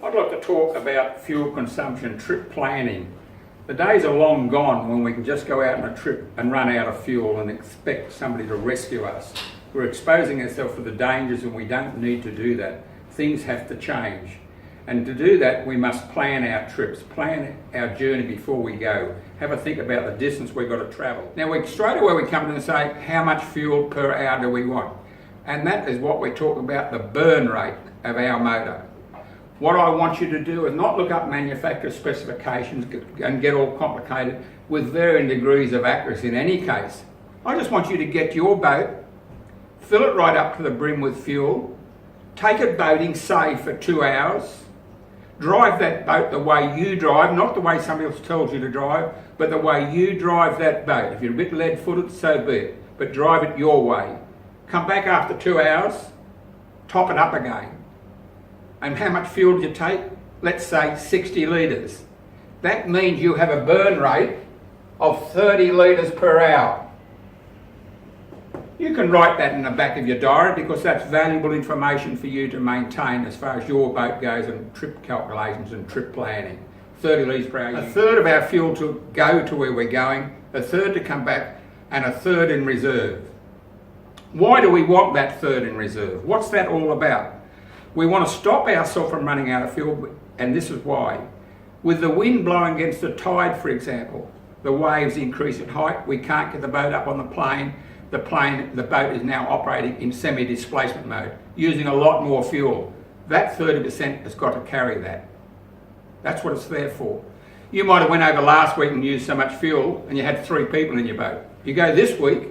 I'd like to talk about fuel consumption, trip planning. The days are long gone when we can just go out on a trip and run out of fuel and expect somebody to rescue us. We're exposing ourselves to the dangers and we don't need to do that. Things have to change. And to do that, we must plan our trips, plan our journey before we go. Have a think about the distance we've got to travel. Now, straight away we come in and say, how much fuel per hour do we want? And that is what we're talking about, the burn rate of our motor. What I want you to do is not look up manufacturer specifications and get all complicated with varying degrees of accuracy in any case. I just want you to get your boat, fill it right up to the brim with fuel, take it boating, say, for 2 hours, drive that boat the way you drive, not the way somebody else tells you to drive, but the way you drive that boat. If you're a bit lead-footed, so be it, but drive it your way. Come back after 2 hours, top it up again. And how much fuel do you take? Let's say 60 litres. That means you have a burn rate of 30 litres per hour. You can write that in the back of your diary because that's valuable information for you to maintain as far as your boat goes and trip calculations and trip planning. 30 litres per hour. A third of our fuel to go to where we're going, a third to come back, and a third in reserve. Why do we want that third in reserve? What's that all about? We want to stop ourselves from running out of fuel, and this is why. With the wind blowing against the tide, for example, the waves increase in height, we can't get the boat up on the plane. The boat is now operating in semi-displacement mode, using a lot more fuel. That 30% has got to carry that. That's what it's there for. You might have went over last week and used so much fuel, and you had 3 people in your boat. You go this week,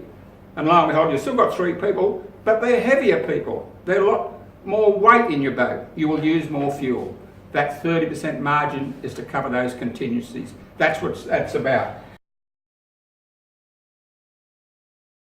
and lo and behold, you've still got 3 people, but they're heavier people. They're a lot more weight in your boat. You will use more fuel. That 30% margin is to cover those contingencies. That's what that's about.